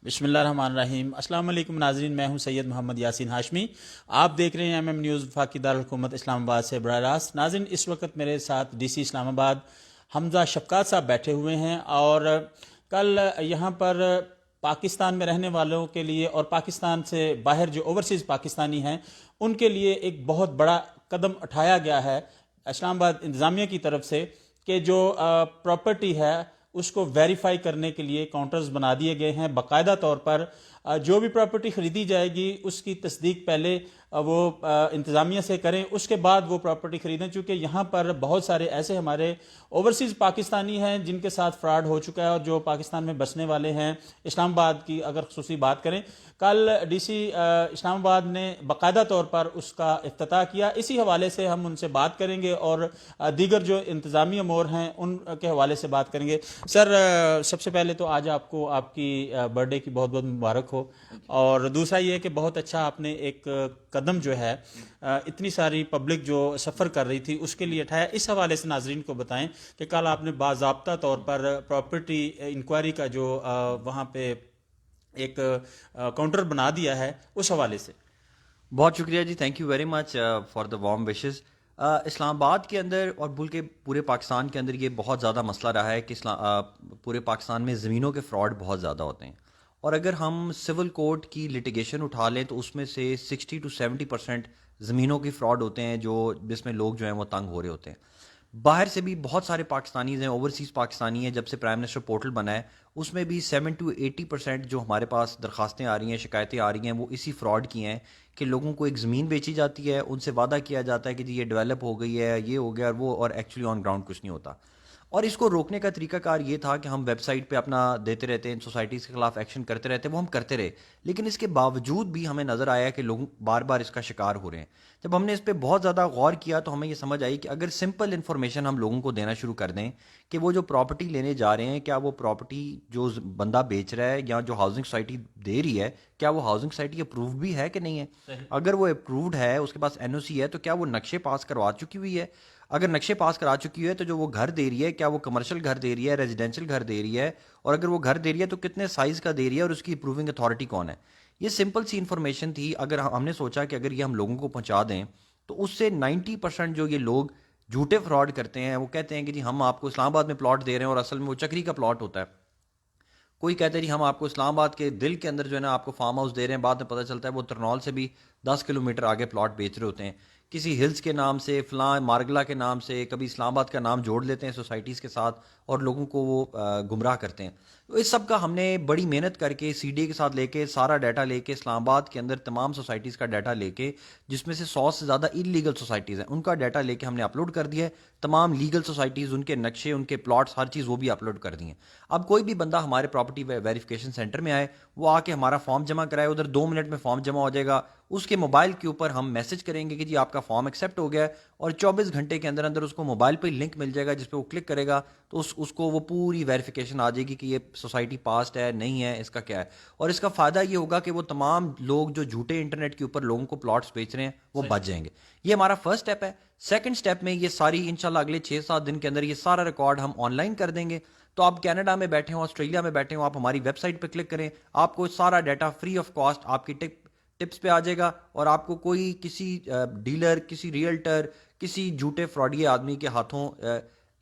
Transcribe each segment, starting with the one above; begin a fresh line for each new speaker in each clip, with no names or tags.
بسم اللہ الرحمن الرحیم۔ السلام علیکم ناظرین، میں ہوں سید محمد یاسین ہاشمی۔ آپ دیکھ رہے ہیں ایم ایم نیوز وفاقی دارالحکومت اسلام آباد سے براہ راست۔ ناظرین، اس وقت میرے ساتھ ڈی سی اسلام آباد حمزہ شفقات صاحب بیٹھے ہوئے ہیں، اور کل یہاں پر پاکستان میں رہنے والوں کے لیے اور پاکستان سے باہر جو اوورسیز پاکستانی ہیں ان کے لیے ایک بہت بڑا قدم اٹھایا گیا ہے اسلام آباد انتظامیہ کی طرف سے، کہ جو پراپرٹی ہے اس کو ویریفائی کرنے کے لیے کاؤنٹرز بنا دیے گئے ہیں۔ باقاعدہ طور پر جو بھی پراپرٹی خریدی جائے گی اس کی تصدیق پہلے وہ انتظامیہ سے کریں، اس کے بعد وہ پراپرٹی خریدیں، چونکہ یہاں پر بہت سارے ایسے ہمارے اوورسیز پاکستانی ہیں جن کے ساتھ فراڈ ہو چکا ہے، اور جو پاکستان میں بسنے والے ہیں۔ اسلام آباد کی اگر خصوصی بات کریں، کل ڈی سی اسلام آباد نے باقاعدہ طور پر اس کا افتتاح کیا۔ اسی حوالے سے ہم ان سے بات کریں گے اور دیگر جو انتظامی امور ہیں ان کے حوالے سے بات کریں گے۔ سر، سب سے پہلے تو آج آپ کو آپ کی برتھ ڈے کی بہت بہت مبارک ہو، اور دوسرا یہ کہ بہت اچھا آپ نے ایک قدم جو ہے اتنی ساری پبلک جو سفر کر رہی تھی اس کے لیے اٹھایا۔ اس حوالے سے ناظرین کو بتائیں کہ کل آپ نے باضابطہ طور پر پراپرٹی انکوائری کا جو وہاں پہ ایک کاؤنٹر بنا دیا ہے، اس حوالے سے۔
بہت شکریہ جی، thank you very much for the warm wishes. Islamabad کے اندر اور بلکہ پورے پاکستان کے اندر یہ بہت زیادہ مسئلہ رہا ہے کہ پورے پاکستان میں زمینوں کے فراڈ بہت زیادہ ہوتے ہیں، اور اگر ہم سول کورٹ کی لٹیگیشن اٹھا لیں تو اس میں سے 60 to 70% زمینوں کی فراڈ ہوتے ہیں جس میں لوگ جو ہیں وہ تنگ ہو رہے ہوتے ہیں۔ باہر سے بھی بہت سارے پاکستانیز ہیں، اوورسیز پاکستانی ہیں۔ جب سے پرائم منسٹر پورٹل بنا ہے اس میں بھی 7 to 80% جو ہمارے پاس درخواستیں آ رہی ہیں، شکایتیں آ رہی ہیں، وہ اسی فراڈ کی ہیں کہ لوگوں کو ایک زمین بیچی جاتی ہے، ان سے وعدہ کیا جاتا ہے کہ جی یہ ڈیولپ ہو گئی ہے، یہ ہو گیا، اور ایکچولی آن گراؤنڈ کچھ نہیں ہوتا۔ اور اس کو روکنے کا طریقہ کار یہ تھا کہ ہم ویب سائٹ پہ اپنا دیتے رہتے ہیں، سوسائٹیز کے خلاف ایکشن کرتے رہتے ہیں، وہ ہم کرتے رہے، لیکن اس کے باوجود بھی ہمیں نظر آیا کہ لوگ بار بار اس کا شکار ہو رہے ہیں۔ جب ہم نے اس پہ بہت زیادہ غور کیا تو ہمیں یہ سمجھ آئی کہ اگر سمپل انفارمیشن ہم لوگوں کو دینا شروع کر دیں کہ وہ جو پراپرٹی لینے جا رہے ہیں، کیا وہ پراپرٹی جو بندہ بیچ رہا ہے یا جو ہاؤسنگ سوسائٹی دے رہی ہے، کیا وہ ہاؤسنگ سوسائٹی اپروو بھی ہے کہ نہیں ہے؟ اگر وہ اپرووڈ ہے، اس کے پاس NOC ہے، تو کیا وہ نقشے پاس کروا چکی ہوئی ہے؟ اگر نقشے پاس کرا چکی ہے تو جو وہ گھر دے رہی ہے، کیا وہ کمرشل گھر دے رہی ہے، ریزیڈینشل گھر دے رہی ہے؟ اور اگر وہ گھر دے رہی ہے تو کتنے سائز کا دے رہی ہے، اور اس کی اپروونگ اتھارٹی کون ہے؟ یہ سمپل سی انفارمیشن تھی۔ اگر ہم نے سوچا کہ اگر یہ ہم لوگوں کو پہنچا دیں تو اس سے 90% جو یہ لوگ جھوٹے فراڈ کرتے ہیں، وہ کہتے ہیں کہ جی ہم آپ کو اسلام آباد میں پلاٹ دے رہے ہیں، اور اصل میں وہ چکری کا پلاٹ ہوتا ہے۔ کوئی کہتے ہیں جی ہم آپ کو اسلام آباد کے دل کے اندر جو ہے نا آپ کو فارم ہاؤس دے رہے ہیں، بعد میں پتہ چلتا ہے وہ ترنول سے بھی 10 کلومیٹر آگے پلاٹ بیچ رہے ہوتے ہیں، کسی ہلز کے نام سے، فلاں مارگلا کے نام سے، کبھی اسلام آباد کا نام جوڑ لیتے ہیں سوسائٹیز کے ساتھ، اور لوگوں کو وہ گمراہ کرتے ہیں۔ تو اس سب کا ہم نے بڑی محنت کر کے CDA کے ساتھ لے کے سارا ڈیٹا لے کے اسلام آباد کے اندر تمام سوسائٹیز کا ڈیٹا لے کے، جس میں سے 100 سے زیادہ انلیگل سوسائٹیز ہیں، ان کا ڈیٹا لے کے ہم نے اپلوڈ کر دیا ہے۔ تمام لیگل سوسائٹیز، ان کے نقشے، ان کے پلاٹس، ہر چیز وہ بھی اپلوڈ کر دی ہیں۔ اب کوئی بھی بندہ ہمارے پراپرٹی ویریفیکیشن سینٹر میں آئے، وہ آ کے ہمارا فارم جمع کرائے، ادھر 2 منٹ میں فارم جمع ہو جائے گا، اس کے موبائل کے اوپر ہم میسج کریں گے کہ جی آپ کا فارم ایکسیپٹ ہو گیا ہے، اور 24 گھنٹے کے اندر اندر اس کو موبائل پہ لنک مل جائے گا جس پہ وہ کلک کرے گا تو اس کو وہ پوری ویریفیکیشن آ جائے گی کہ یہ سوسائٹی پاسڈ ہے نہیں ہے، اس کا کیا ہے۔ اور اس کا فائدہ یہ ہوگا کہ وہ تمام لوگ جو جھوٹے انٹرنیٹ کے اوپر لوگوں کو پلاٹس بیچ رہے ہیں وہ بچ جائیں گے۔ یہ ہمارا فرسٹ سٹیپ ہے۔ سیکنڈ سٹیپ میں یہ ساری انشاءاللہ اگلے 6-7 دن کے اندر یہ سارا ریکارڈ ہم آن لائن کر دیں گے۔ تو آپ کینیڈا میں بیٹھے ہوں، آسٹریلیا میں بیٹھے ہوں، آپ ہماری ویب سائٹ پہ کلک کریں، آپ کو سارا ڈیٹا فری آف کاسٹ آپ کی ٹپس پہ آ جائے گا، اور آپ کو کوئی کسی ڈیلر، کسی ریئلٹر، کسی جھوٹے فراڈی آدمی کے ہاتھوں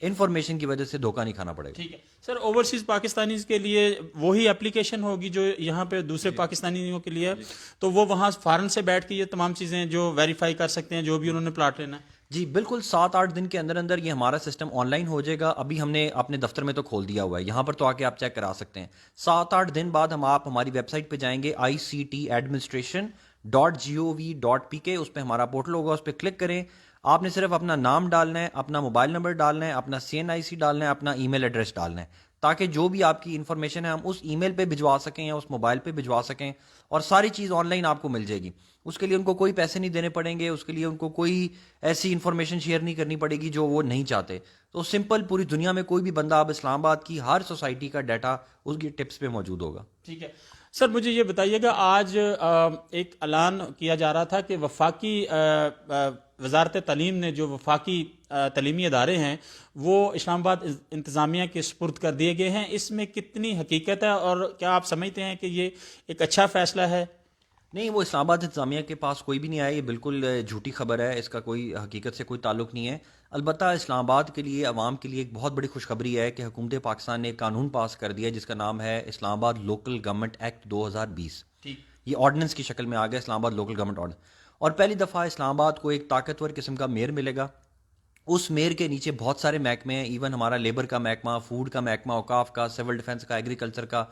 انفارمیشن کی وجہ سے دھوکہ نہیں کھانا پڑے گا۔
ٹھیک ہے سر، اوورسیز پاکستانیز کے لیے وہی اپلیکیشن ہوگی جو یہاں پہ دوسرے پاکستانیوں کے لیے ہے، تو وہ وہاں فارن سے بیٹھ کے یہ تمام چیزیں جو ویریفائی کر سکتے ہیں جو بھی انہوں نے پلاٹ لینا ہے؟
جی بالکل، 7-8 دن کے اندر اندر یہ ہمارا سسٹم آن لائن ہو جائے گا۔ ابھی ہم نے اپنے دفتر میں تو کھول دیا ہوا ہے، یہاں پر تو آ کے آپ چیک کرا سکتے ہیں۔ 7-8 دن بعد آپ ہماری ویب سائٹ پہ جائیں گے ICTadministration.gov.pk، اس پہ ہمارا پورٹل ہوگا، اس پہ کلک کریں۔ آپ نے صرف اپنا نام ڈالنا ہے، اپنا موبائل نمبر ڈالنا ہے، اپنا CNIC ڈالنا ہے، اپنا ای میل ایڈریس ڈالنا ہے، تاکہ جو بھی آپ کی انفارمیشن ہے ہم اس ای میل پہ بھجوا سکیں یا اس موبائل پہ بھجوا سکیں، اور ساری چیز آن لائن آپ کو مل جائے گی۔ اس کے لیے ان کو کوئی پیسے نہیں دینے پڑیں گے، اس کے لیے ان کو کوئی ایسی انفارمیشن شیئر نہیں کرنی پڑے گی جو وہ نہیں چاہتے۔ تو سمپل پوری دنیا میں کوئی بھی بندہ اب اسلام آباد کی ہر سوسائٹی کا ڈیٹا اس کی ٹپس پہ موجود ہوگا۔
ٹھیک ہے سر، مجھے یہ بتائیے گا، آج ایک اعلان کیا جا رہا تھا کہ وفاقی وزارت تعلیم نے جو وفاقی تعلیمی ادارے ہیں وہ اسلام آباد انتظامیہ کے سپرد کر دیے گئے ہیں، اس میں کتنی حقیقت ہے اور کیا آپ سمجھتے ہیں کہ یہ ایک اچھا فیصلہ ہے؟
نہیں، وہ اسلام آباد انتظامیہ کے پاس کوئی بھی نہیں آیا، یہ بالکل جھوٹی خبر ہے، اس کا کوئی حقیقت سے کوئی تعلق نہیں ہے۔ البتہ اسلام آباد کے لیے، عوام کے لیے ایک بہت بڑی خوشخبری ہے کہ حکومت پاکستان نے ایک قانون پاس کر دیا جس کا نام ہے اسلام آباد لوکل گورنمنٹ ایکٹ 2020۔
ٹھیک،
یہ آرڈیننس کی شکل میں آ گیا اسلام آباد لوکل گورنمنٹ آرڈیننس، اور پہلی دفعہ اسلام آباد کو ایک طاقتور قسم کا میئر ملے گا۔ اس میئر کے نیچے بہت سارے محکمے ہیں، ایون ہمارا لیبر کا محکمہ، فوڈ کا محکمہ، اوقاف کا، سول ڈیفنس کا، ایگریکلچر کا،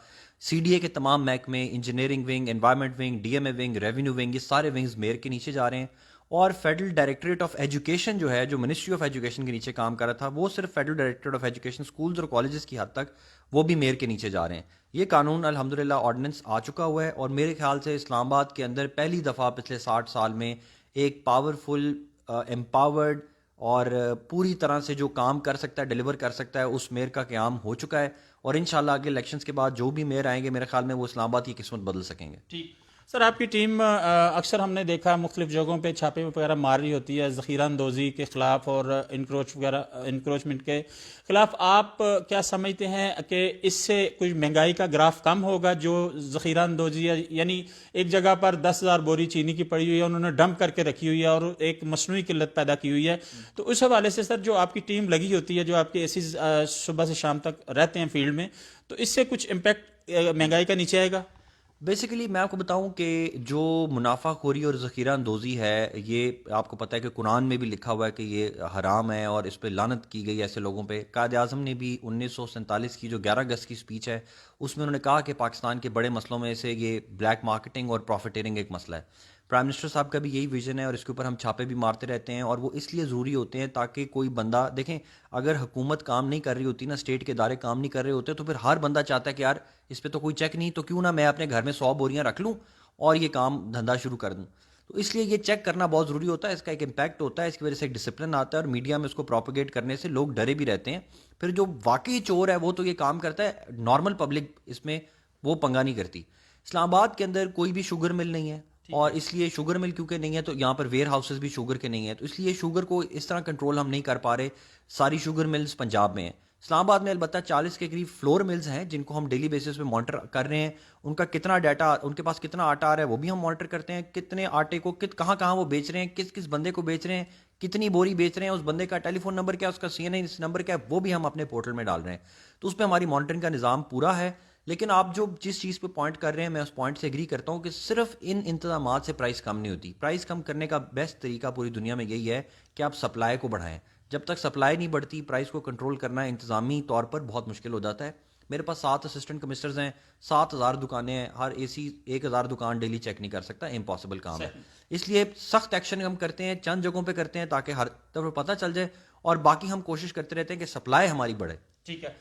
سی ڈی اے کے تمام محکمے، engineering wing, environment wing, D M A wing, revenue wing, یہ سارے ونگز میئر کے نیچے جا رہے ہیں۔ اور فیڈرل ڈائریکٹریٹ آف ایجوکیشن جو ہے، جو منسٹری آف ایجوکیشن کے نیچے کام کر رہا تھا، وہ صرف federal directorate of education schools اور کالجز کی حد تک وہ بھی میئر کے نیچے جا رہے ہیں۔ یہ قانون الحمدللہ آرڈیننس آ چکا ہوا ہے، اور میرے خیال سے اسلام آباد کے اندر پہلی دفعہ پچھلے 60 سال میں ایک پاورفل، امپاورڈ اور پوری طرح سے جو کام کر سکتا ہے، ڈیلیور کر سکتا ہے، اس میئر کا قیام ہو چکا ہے، اور انشاءاللہ آگے الیکشنز کے بعد جو بھی میئر آئیں گے میرے خیال میں وہ اسلام آباد کی قسمت بدل سکیں گے۔
ٹھیک سر، آپ کی ٹیم اکثر ہم نے دیکھا مختلف جگہوں پہ چھاپے وغیرہ مار رہی ہوتی ہے ذخیرہ اندوزی کے خلاف اور انکروچمنٹ کے خلاف۔ آپ کیا سمجھتے ہیں کہ اس سے کچھ مہنگائی کا گراف کم ہوگا؟ جو ذخیرہ اندوزی ہے، یعنی ایک جگہ پر 10,000 بوری چینی کی پڑی ہوئی ہے، انہوں نے ڈمپ کر کے رکھی ہوئی ہے اور ایک مصنوعی قلت پیدا کی ہوئی ہے، تو اس حوالے سے سر جو آپ کی ٹیم لگی ہوتی ہے، جو آپ کے ایسی صبح سے شام تک رہتے ہیں فیلڈ میں، تو اس سے کچھ امپیکٹ مہنگائی کا نیچے آئے گا؟
بیسیکلی میں آپ کو بتاؤں کہ جو منافع خوری اور ذخیرہ اندوزی ہے، یہ آپ کو پتہ ہے کہ قرآن میں بھی لکھا ہوا ہے کہ یہ حرام ہے اور اس پہ لعنت کی گئی ایسے لوگوں پہ۔ قائد اعظم نے بھی 1947 کی جو 11 اگست کی سپیچ ہے اس میں انہوں نے کہا کہ پاکستان کے بڑے مسئلوں میں سے یہ بلیک مارکیٹنگ اور پروفیٹیرنگ ایک مسئلہ ہے۔ پرائم منسٹر صاحب کا بھی یہی ویژن ہے، اور اس کے اوپر ہم چھاپے بھی مارتے رہتے ہیں، اور وہ اس لیے ضروری ہوتے ہیں تاکہ کوئی بندہ دیکھیں، اگر حکومت کام نہیں کر رہی ہوتی نا، اسٹیٹ کے ادارے کام نہیں کر رہے ہوتے، تو پھر ہر بندہ چاہتا ہے کہ یار اس پہ تو کوئی چیک نہیں، تو کیوں نہ میں اپنے گھر میں 100 بوریاں رکھ لوں اور یہ کام دھندا شروع کر دوں۔ تو اس لیے یہ چیک کرنا بہت ضروری ہوتا ہے، اس کا ایک امپیکٹ ہوتا ہے، اس کی وجہ سے ایک ڈسپلن آتا ہے، اور میڈیا میں اس کو پروپیگیٹ کرنے سے لوگ ڈرے بھی رہتے ہیں۔ پھر جو واقعی چور ہے وہ تو یہ کام کرتا ہے، نارمل پبلک اس میں وہ پنگا نہیں کرتی۔ اسلام آباد کے اندر کوئی بھی شوگر مل نہیں ہے، اور اس لیے شوگر مل کیونکہ نہیں ہے تو یہاں پر ویئر ہاؤسز بھی شوگر کے نہیں ہیں، تو اس لیے شوگر کو اس طرح کنٹرول ہم نہیں کر پا رہے۔ ساری شوگر ملز پنجاب میں ہیں۔ اسلام آباد میں البتہ 40 کے قریب فلور ملز ہیں جن کو ہم ڈیلی بیسس پہ مانیٹر کر رہے ہیں، ان کا کتنا ڈیٹا، ان کے پاس کتنا آٹا آ رہا ہے وہ بھی ہم مانیٹر کرتے ہیں، کتنے آٹے کو کہاں کہاں وہ بیچ رہے ہیں، کس کس بندے کو بیچ رہے ہیں، کتنی بوری بیچ رہے ہیں، اس بندے کا ٹیلی فون نمبر کیا، اس کا سی این این نمبر کیا ہے، وہ بھی ہم اپنے پورٹل میں ڈال رہے ہیں۔ تو اس پہ ہماری مانیٹرنگ کا نظام پورا ہے۔ لیکن آپ جو جس چیز پہ پوائنٹ کر رہے ہیں میں اس پوائنٹ سے ایگری کرتا ہوں کہ صرف ان انتظامات سے پرائس کم نہیں ہوتی۔ پرائس کم کرنے کا بیسٹ طریقہ پوری دنیا میں یہی ہے کہ آپ سپلائی کو بڑھائیں۔ جب تک سپلائی نہیں بڑھتی، پرائس کو کنٹرول کرنا انتظامی طور پر بہت مشکل ہو جاتا ہے۔ میرے پاس 7 اسسٹنٹ کمسٹرز ہیں، 7,000 دکانیں ہیں، ہر اے سی 1,000 دکان ڈیلی چیک نہیں کر سکتا، امپاسبل کام ہے۔ اس لیے سخت ایکشن ہم کرتے ہیں، چند جگہوں پہ کرتے ہیں تاکہ ہر طرف پتہ چل جائے، اور باقی ہم کوشش کرتے رہتے ہیں کہ سپلائی ہماری بڑھے۔
ٹھیک ہے۔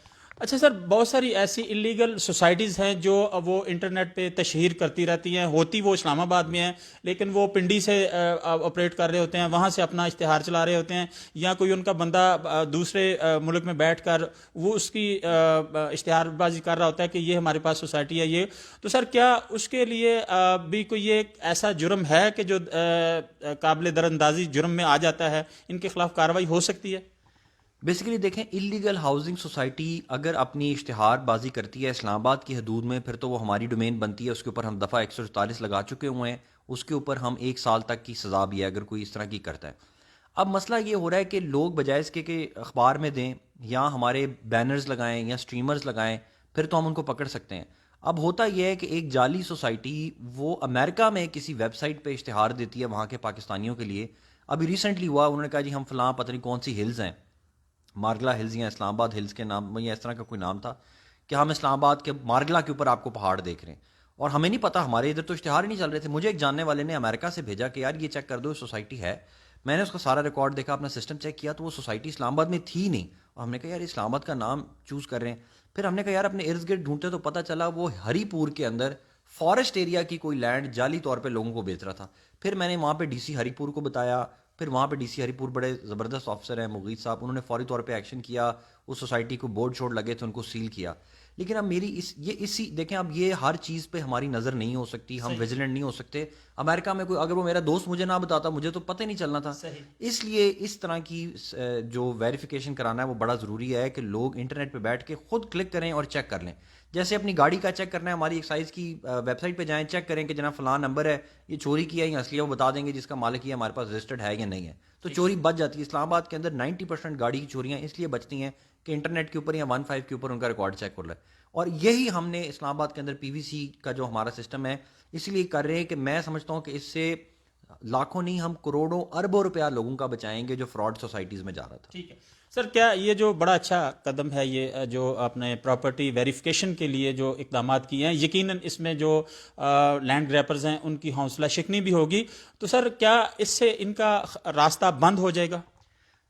اچھا سر، بہت ساری ایسی انلیگل سوسائٹیز ہیں جو وہ انٹرنیٹ پہ تشہیر کرتی رہتی ہیں، ہوتی وہ اسلام آباد میں ہیں لیکن وہ پنڈی سے آپریٹ کر رہے ہوتے ہیں، وہاں سے اپنا اشتہار چلا رہے ہوتے ہیں، یا کوئی ان کا بندہ دوسرے ملک میں بیٹھ کر وہ اس کی اشتہار بازی کر رہا ہوتا ہے کہ یہ ہمارے پاس سوسائٹی ہے یہ، تو سر کیا اس کے لیے بھی کوئی ایک ایسا جرم ہے کہ جو قابل دراندازی جرم میں آ جاتا ہے، ان کے خلاف کارروائی ہو سکتی ہے؟
بیسیکلی دیکھیں، اللیگل ہاؤسنگ سوسائٹی اگر اپنی اشتہار بازی کرتی ہے اسلام آباد کی حدود میں، پھر تو وہ ہماری ڈومین بنتی ہے، اس کے اوپر ہم دفعہ 144 لگا چکے ہوئے ہیں، اس کے اوپر ہم 1 سال تک کی سزا بھی ہے اگر کوئی اس طرح کی کرتا ہے۔ اب مسئلہ یہ ہو رہا ہے کہ لوگ بجائے اس کے کہ اخبار میں دیں یا ہمارے بینرز لگائیں یا سٹریمرز لگائیں، پھر تو ہم ان کو پکڑ سکتے ہیں۔ اب ہوتا یہ ہے کہ ایک جعلی سوسائٹی وہ امریکہ میں کسی ویب سائٹ پہ اشتہار دیتی ہے وہاں کے پاکستانیوں کے لیے۔ ابھی ریسنٹلی ہوا، انہوں نے کہا جی ہم فلاں پتہ نہیں کون سی ہلز ہیں، مارگلا ہلز یا اسلام آباد ہلز کے نام یا اس طرح کا کوئی نام تھا، کہ ہم اسلام آباد کے مارگلا کے اوپر آپ کو پہاڑ دیکھ رہے ہیں، اور ہمیں نہیں پتا، ہمارے ادھر تو اشتہار ہی نہیں چل رہے تھے۔ مجھے ایک جاننے والے نے امریکہ سے بھیجا کہ یار یہ چیک کر دو، یہ سوسائٹی ہے۔ میں نے اس کا سارا ریکارڈ دیکھا، اپنا سسٹم چیک کیا تو وہ سوسائٹی اسلام آباد میں تھی نہیں، اور ہم نے کہا یار اسلام آباد کا نام چوز کر رہے ہیں۔ پھر ہم نے کہا یار اپنے ارد گرد ڈھونڈتے تو پتہ چلا وہ ہری پور کے اندر فارسٹ ایریا کی کوئی لینڈ جعلی طور پہ لوگوں کو بیچ رہا تھا۔ پھر میں نے وہاں پہ ڈی سی ہری پور کو بتایا، پھر وہاں پہ ڈی سی ہری پور بڑے زبردست آفیسر ہیں مغیث صاحب، انہوں نے فوری طور پہ ایکشن کیا، اس سوسائٹی کو بورڈ چھوڑ لگے تھے، ان کو سیل کیا۔ لیکن اب میری اسی دیکھیں، اب یہ ہر چیز پہ ہماری نظر نہیں ہو سکتی، ہم ویجیلنٹ نہیں ہو سکتے. امریکہ میں کوئی اگر وہ میرا دوست مجھے نہ بتاتا مجھے تو پتہ ہی نہیں چلنا تھا. اس لیے اس طرح کی جو ویریفیکیشن کرانا ہے وہ بڑا ضروری ہے کہ لوگ انٹرنیٹ پہ بیٹھ کے خود کلک کریں اور چیک کر لیں. جیسے اپنی گاڑی کا چیک کرنا ہے، ہماری ایکسائز کی ویب سائٹ پہ جائیں، چیک کریں کہ جناب فلاں نمبر ہے، یہ چوری کیا ہے یا اصلی ہے، وہ بتا دیں گے جس کا مالک یہ ہمارے پاس رجسٹرڈ ہے یا نہیں ہے، تو چوری بچ جاتی ہے. اسلام آباد کے اندر 90% گاڑی کی چوریاں اس لیے بچتی ہیں کہ انٹرنیٹ کے اوپر یا 15 کے اوپر ان کا ریکارڈ چیک کر لے. اور یہی ہم نے اسلام آباد کے اندر پی وی سی کا جو ہمارا سسٹم ہے اس لیے کر رہے ہیں کہ میں سمجھتا ہوں کہ اس سے لاکھوں نہیں ہم کروڑوں اربوں روپیہ لوگوں کا بچائیں گے جو فراڈ سوسائٹیز میں جا رہا تھا.
ٹھیک ہے سر، کیا یہ جو بڑا اچھا قدم ہے یہ جو آپ نے پراپرٹی ویریفیکیشن کے لیے جو اقدامات کیے ہیں، یقیناً اس میں جو لینڈ گریپرز ہیں ان کی حوصلہ شکنی بھی ہوگی، تو سر کیا اس سے ان کا راستہ بند ہو جائے گا؟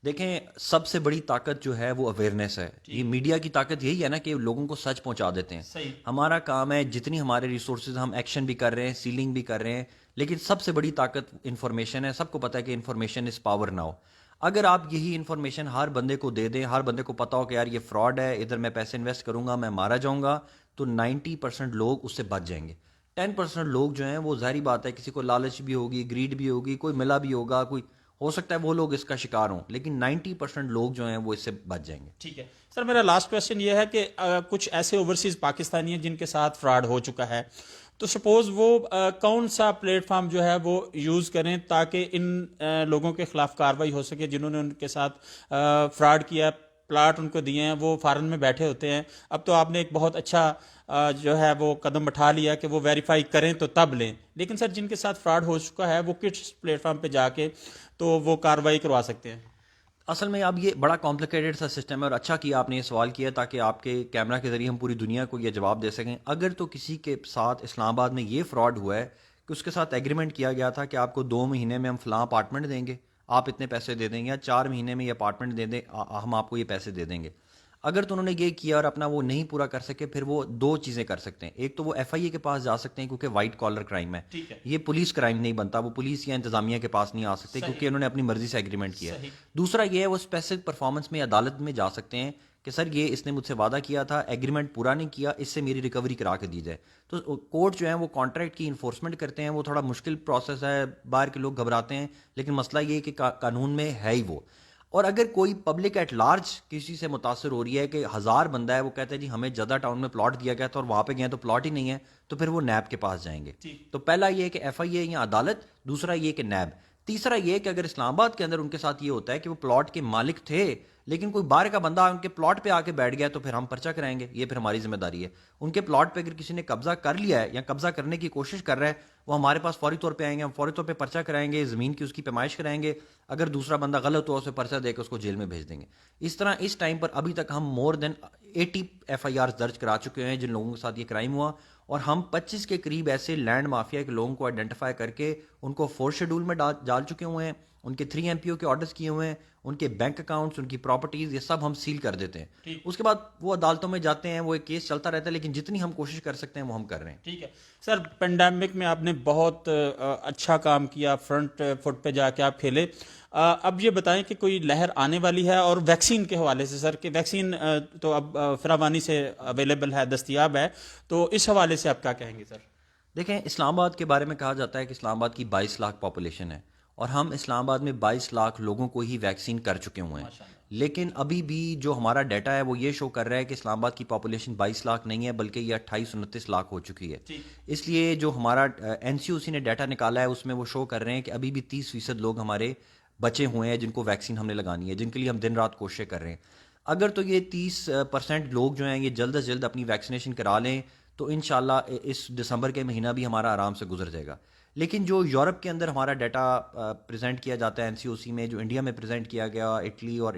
دیکھیں، سب سے بڑی طاقت جو ہے وہ اویئرنیس ہے. یہ میڈیا کی طاقت یہی ہے نا کہ لوگوں کو سچ پہنچا دیتے ہیں. ہمارا کام ہے جتنی ہمارے ریسورسز ہم ایکشن بھی کر رہے ہیں، سیلنگ بھی کر رہے ہیں، لیکن سب سے بڑی طاقت انفارمیشن ہے. سب کو پتہ ہے کہ انفارمیشن از پاور ناؤ. اگر آپ یہی انفارمیشن ہر بندے کو دے دیں، ہر بندے کو پتا ہو کہ یار یہ فراڈ ہے، ادھر میں پیسے انویسٹ کروں گا میں مارا جاؤں گا، تو 90% لوگ اس سے بچ جائیں گے. 10% لوگ جو ہیں وہ ظاہری بات ہے کسی کو لالچ بھی ہوگی، گریڈ بھی ہوگی، کوئی ملا بھی ہوگا، کوئی ہو سکتا ہے وہ لوگ اس کا شکار ہوں، لیکن 90% لوگ جو ہیں وہ اس سے بچ جائیں گے.
ٹھیک ہے سر، میرا لاسٹ کویشچن یہ ہے کہ کچھ ایسے اوورسیز پاکستانی ہیں جن کے ساتھ فراڈ ہو چکا ہے، تو سپوز وہ کون سا پلیٹ فارم جو ہے وہ یوز کریں تاکہ ان لوگوں کے خلاف کارروائی ہو سکے جنہوں نے ان کے ساتھ فراڈ کیا؟ پلاٹ ان کو دیے ہیں، وہ فارن میں بیٹھے ہوتے ہیں. اب تو آپ نے ایک بہت اچھا جو ہے وہ قدم اٹھا لیا کہ وہ ویریفائی کریں تو تب لیں، لیکن سر جن کے ساتھ فراڈ ہو چکا ہے وہ کس پلیٹ فارم پہ جا کے تو وہ کارروائی کروا سکتے ہیں؟
اصل میں اب یہ بڑا کمپلیکیٹڈ سا سسٹم ہے، اور اچھا کیا آپ نے یہ سوال کیا تاکہ آپ کے کیمرہ کے ذریعے ہم پوری دنیا کو یہ جواب دے سکیں. اگر تو کسی کے ساتھ اسلام آباد میں یہ فراڈ ہوا ہے کہ اس کے ساتھ ایگریمنٹ کیا گیا تھا کہ آپ کو 2 مہینے میں ہم فلاں اپارٹمنٹ دیں گے، آپ اتنے پیسے دے دیں گے، یا 4 مہینے میں یہ اپارٹمنٹ دے دیں، ہم آپ کو یہ پیسے دے دیں گے. اگر تو انہوں نے یہ کیا اور اپنا وہ نہیں پورا کر سکے، پھر وہ 2 چیزیں کر سکتے ہیں. ایک تو وہ ایف آئی اے کے پاس جا سکتے ہیں کیونکہ وائٹ کالر کرائم ہے، یہ پولیس کرائم نہیں بنتا، وہ پولیس یا انتظامیہ کے پاس نہیں آ سکتے کیونکہ انہوں نے اپنی مرضی سے ایگریمنٹ کیا ہے. دوسرا یہ ہے وہ اسپیسیفک پرفارمنس میں عدالت میں جا سکتے ہیں کہ سر یہ اس نے مجھ سے وعدہ کیا تھا، ایگریمنٹ پورا نہیں کیا، اس سے میری ریکوری کرا کے دی جائے. تو کورٹ جو ہے وہ کانٹریکٹ کی انفورسمنٹ کرتے ہیں. وہ تھوڑا مشکل پروسیس ہے، باہر کے لوگ گھبراتے ہیں، لیکن مسئلہ یہ ہے کہ قانون میں ہے ہی وہ. اور اگر کوئی پبلک ایٹ لارج کسی سے متاثر ہو رہی ہے کہ 1000 بندہ ہے، وہ کہتا ہے جی ہمیں جدہ ٹاؤن میں پلاٹ دیا گیا تھا اور وہاں پہ گئے تو پلاٹ ہی نہیں ہے، تو پھر وہ نیب کے پاس جائیں گے. تو پہلا یہ ہے کہ ایف آئی اے یا عدالت، دوسرا یہ کہ نیب. تیسرا یہ کہ اگر اسلام آباد کے اندر ان کے ساتھ یہ ہوتا ہے کہ وہ پلاٹ کے مالک تھے لیکن کوئی باہر کا بندہ ان کے پلاٹ پہ آ کے بیٹھ گیا، تو پھر ہم پرچہ کرائیں گے، یہ پھر ہماری ذمہ داری ہے. ان کے پلاٹ پہ اگر کسی نے قبضہ کر لیا ہے یا قبضہ کرنے کی کوشش کر رہا ہے، وہ ہمارے پاس فوری طور پہ آئیں گے، ہم فوری طور پہ پرچہ کرائیں گے، زمین کی اس کی پیمائش کرائیں گے. اگر دوسرا بندہ غلط ہوا اسے پرچہ دے کے اس کو جیل میں بھیج دیں گے. اس طرح اس ٹائم پر ابھی تک ہم مور دین 80 ایف آئی آرز درج کرا چکے ہیں جن لوگوں کے ساتھ یہ کرائم ہوا، اور ہم 25 کے قریب ایسے لینڈ مافیا کے لوگوں کو آئیڈینٹیفائی کر کے ان کو 4 شیڈول میں ڈال چکے ہوئے ہیں. ان کے 3 MPO کے آرڈرز کیے ہوئے ہیں، ان کے بینک اکاؤنٹس، ان کی پراپرٹیز، یہ سب ہم سیل کر دیتے ہیں. اس کے بعد وہ عدالتوں میں جاتے ہیں، وہ ایک کیس چلتا رہتا ہے، لیکن جتنی ہم کوشش کر سکتے ہیں وہ ہم کر رہے ہیں.
ٹھیک ہے سر، پینڈیمک میں آپ نے بہت اچھا کام کیا، فرنٹ فٹ پہ جا کے آپ کھیلے. اب یہ بتائیں کہ کوئی لہر آنے والی ہے؟ اور ویکسین کے حوالے سے سر، کہ ویکسین تو اب فراوانی سے اویلیبل ہے، دستیاب ہے، تو اس حوالے سے آپ کیا کہیں گے سر؟
دیکھیں، اسلام آباد کے بارے میں کہا جاتا ہے کہ اسلام آباد کی 22 لاکھ پاپولیشن ہے، اور ہم اسلام آباد میں 22 لاکھ لوگوں کو ہی ویکسین کر چکے ہوئے ہیں. لیکن ابھی بھی جو ہمارا ڈیٹا ہے وہ یہ شو کر رہا ہے کہ اسلام آباد کی پاپولیشن 22 لاکھ نہیں ہے بلکہ یہ 28-29 لاکھ ہو چکی ہے. اس لیے جو ہمارا NCOC نے ڈیٹا نکالا ہے اس میں وہ شو کر رہے ہیں کہ ابھی بھی 30% لوگ ہمارے بچے ہوئے ہیں جن کو ویکسین ہم نے لگانی ہے، جن کے لیے ہم دن رات کوششیں کر رہے ہیں. اگر تو یہ 30% لوگ جو ہیں یہ جلد از جلد اپنی ویکسینیشن کرا لیں تو انشاءاللہ اس دسمبر کے مہینہ بھی ہمارا آرام سے گزر جائے گا. لیکن جو یورپ کے اندر ہمارا ڈیٹا پریزنٹ کیا جاتا ہے NCOC میں، جو انڈیا میں پریزنٹ کیا گیا، اٹلی اور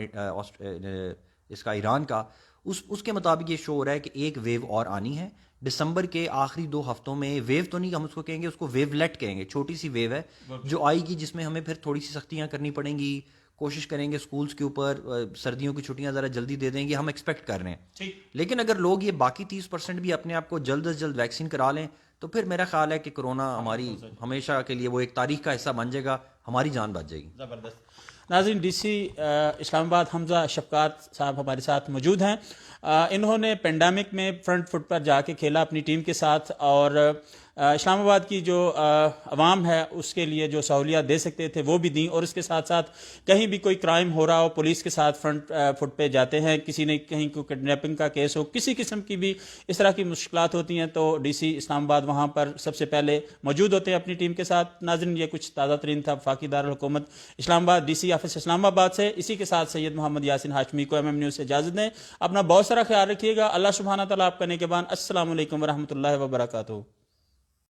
اس کا ایران کا، اس کے مطابق یہ شو ہو رہا ہے کہ ایک ویو اور آنی ہے دسمبر کے آخری 2 ہفتوں میں. ویو تو نہیں ہم اس کو کہیں گے، اس کو ویو لیٹ کہیں گے. چھوٹی سی ویو ہے جو آئے گی جس میں ہمیں پھر تھوڑی سی سختیاں کرنی پڑیں گی. کوشش کریں گے اسکولز کے اوپر سردیوں کی چھٹیاں ذرا جلدی دے دیں گے، ہم ایکسپیکٹ کر رہے ہیں. لیکن اگر لوگ یہ باقی 30% بھی اپنے آپ کو جلد از جلد ویکسین کرا لیں تو پھر میرا خیال ہے کہ کرونا ہماری ہمیشہ کے لیے وہ ایک تاریخ کا حصہ بن جائے گا، ہماری جان بچ جائے گی.
زبردست. ناظرین ڈی سی اسلام آباد حمزہ شفقات صاحب ہمارے ساتھ موجود ہیں. انہوں نے پینڈیمک میں فرنٹ فٹ پر جا کے کھیلا اپنی ٹیم کے ساتھ اور اسلام آباد کی جو عوام ہے اس کے لیے جو سہولیات دے سکتے تھے وہ بھی دیں, اور اس کے ساتھ ساتھ کہیں بھی کوئی کرائم ہو رہا ہو پولیس کے ساتھ فرنٹ فٹ پہ جاتے ہیں, کسی نے کہیں کوئی کڈنیپنگ کا کیس ہو, کسی قسم کی بھی اس طرح کی مشکلات ہوتی ہیں تو ڈی سی اسلام آباد وہاں پر سب سے پہلے موجود ہوتے ہیں اپنی ٹیم کے ساتھ. ناظرین یہ کچھ تازہ ترین تھا وفاقی دارالحکومت اسلام آباد ڈی سی آفس اسلام آباد سے. اسی کے ساتھ سید محمد یاسین ہاشمی کو ایم ایم نیوز سے اجازت دیں. اپنا بہت سارا خیال رکھیے گا. اللہ سبحانہ تعالیٰ آپ کا نگہبان. السلام علیکم ورحمۃ اللہ وبرکاتہ.